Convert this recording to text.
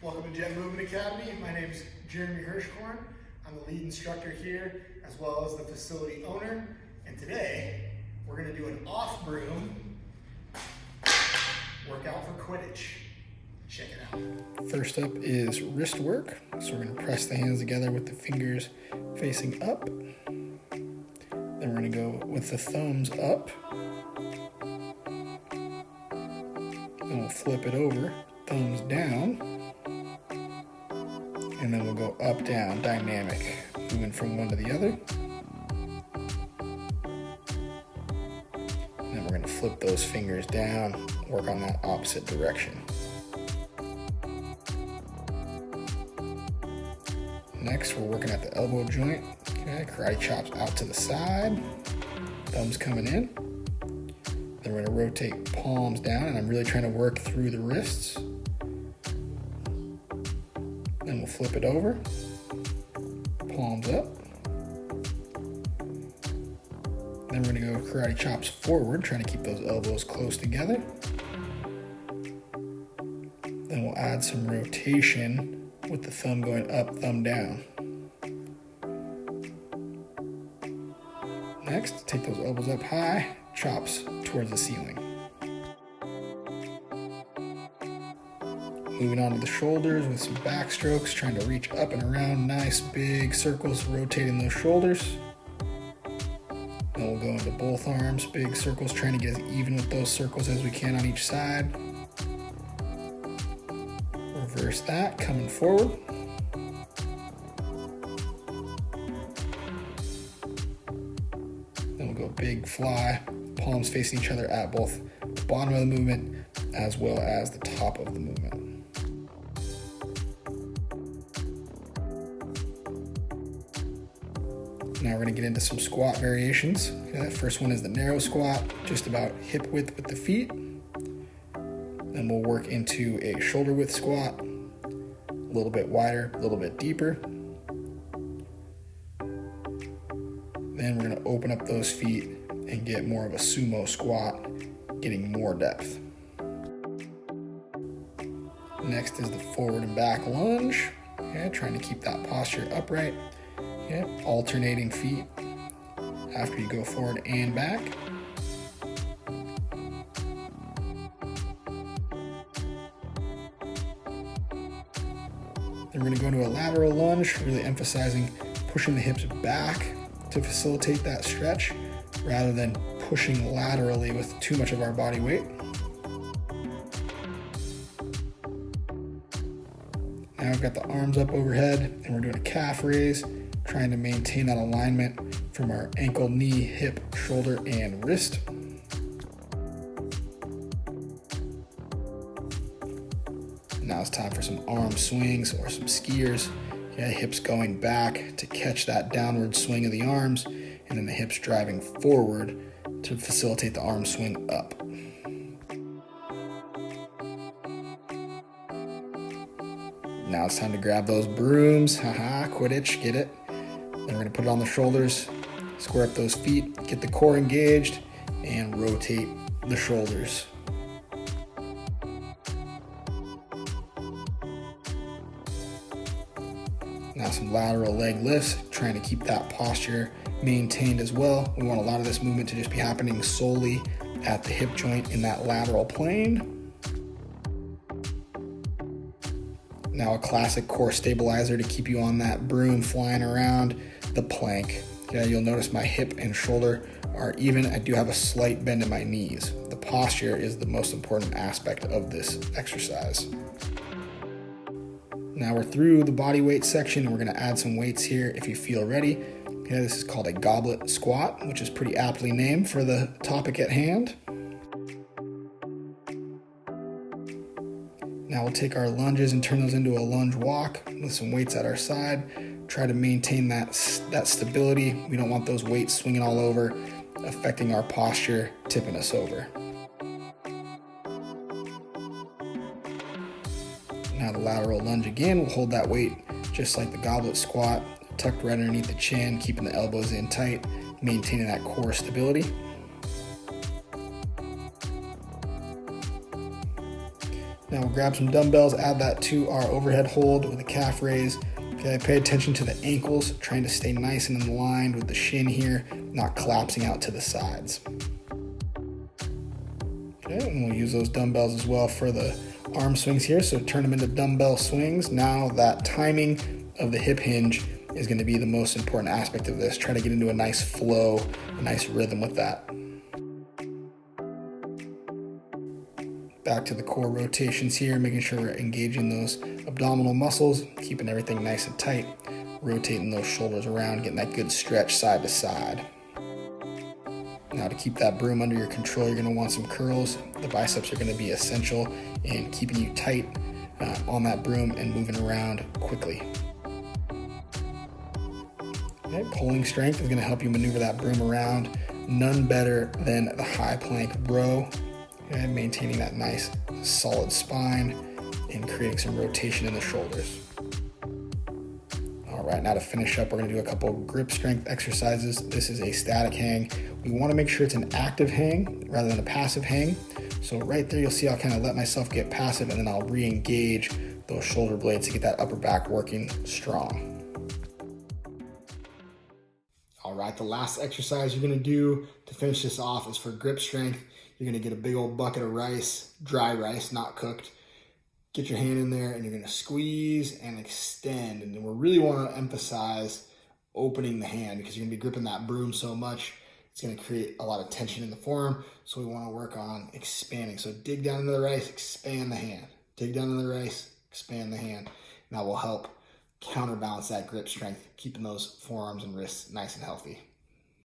Welcome to Jett Movement Academy. My name is Jeremy Hirschkorn. I'm the lead instructor here, as well as the facility owner. And today, we're going to do an off-broom workout for Quidditch. Check it out. First up is wrist work. So we're going to press the hands together with the fingers facing up. Then we're going to go with the thumbs up. Then we'll flip it over, thumbs down. And then we'll go up, down, dynamic, moving from one to the other. And then we're going to flip those fingers down, work on that opposite direction. Next, we're working at the elbow joint. Okay, karate chops out to the side, thumbs coming in. Then we're going to rotate palms down, and I'm really trying to work through the wrists. Then we'll flip it over, palms up. Then we're gonna go karate chops forward, trying to keep those elbows close together. Then we'll add some rotation with the thumb going up, thumb down. Next, take those elbows up high, chops towards the ceiling. Moving on to the shoulders with some back strokes, trying to reach up and around, nice big circles, rotating those shoulders. Then we'll go into both arms, big circles, trying to get as even with those circles as we can on each side. Reverse that, coming forward. Then we'll go big fly, palms facing each other at both the bottom of the movement as well as the top of the movement. Now we're going to get into some squat variations. Okay, first one is the narrow squat, just about hip width with the feet. Then we'll work into a shoulder width squat, a little bit wider, a little bit deeper. Then we're going to open up those feet and get more of a sumo squat, getting more depth. Next is the forward and back lunge. Okay, trying to keep that posture upright. Okay, alternating feet after you go forward and back. Then we're going to go into a lateral lunge, really emphasizing pushing the hips back to facilitate that stretch rather than pushing laterally with too much of our body weight. Now I've got the arms up overhead and we're doing a calf raise, trying to maintain that alignment from our ankle, knee, hip, shoulder, and wrist. Now it's time for some arm swings or some skiers. Yeah, hips going back to catch that downward swing of the arms, and then the hips driving forward to facilitate the arm swing up. Now it's time to grab those brooms. Haha, Quidditch, get it? Then we're going to put it on the shoulders, square up those feet, get the core engaged, and rotate the shoulders. Now some lateral leg lifts, trying to keep that posture maintained as well. We want a lot of this movement to just be happening solely at the hip joint in that lateral plane. Now a classic core stabilizer to keep you on that broom flying around, the plank. Okay, you'll notice my hip and shoulder are even. I do have a slight bend in my knees. The posture is the most important aspect of this exercise. Now we're through the body weight section and we're going to add some weights here if you feel ready. Okay, this is called a goblet squat, which is pretty aptly named for the topic at hand. Now we'll take our lunges and turn those into a lunge walk with some weights at our side. Try to maintain that stability. We don't want those weights swinging all over, affecting our posture, tipping us over. Now the lateral lunge again, we'll hold that weight just like the goblet squat, tucked right underneath the chin, keeping the elbows in tight, maintaining that core stability. Now we'll grab some dumbbells, add that to our overhead hold with a calf raise. Okay, pay attention to the ankles, trying to stay nice and in line with the shin here, not collapsing out to the sides. Okay, and we'll use those dumbbells as well for the arm swings here, so turn them into dumbbell swings. Now that timing of the hip hinge is going to be the most important aspect of this. Try to get into a nice flow, a nice rhythm with that. Back to the core rotations here, making sure we're engaging those abdominal muscles, keeping everything nice and tight, rotating those shoulders around, getting that good stretch side to side. Now to keep that broom under your control, you're going to want some curls. The biceps are going to be essential in keeping you tight on that broom and moving around quickly. Okay, pulling strength is going to help you maneuver that broom around. None better than the high plank row. Okay, maintaining that nice solid spine and creating some rotation in the shoulders. All right, now to finish up, we're going to do a couple grip strength exercises. This is a static hang. We want to make sure it's an active hang rather than a passive hang. So right there, you'll see I'll kind of let myself get passive, and then I'll re-engage those shoulder blades to get that upper back working strong. All right, the last exercise you're going to do to finish this off is for grip strength. You're going to get a big old bucket of rice, dry rice, not cooked. Get your hand in there and you're going to squeeze and extend. And we really want to emphasize opening the hand because you're going to be gripping that broom so much. It's going to create a lot of tension in the forearm. So we want to work on expanding. So dig down into the rice, expand the hand. Dig down into the rice, expand the hand. And that will help counterbalance that grip strength, keeping those forearms and wrists nice and healthy.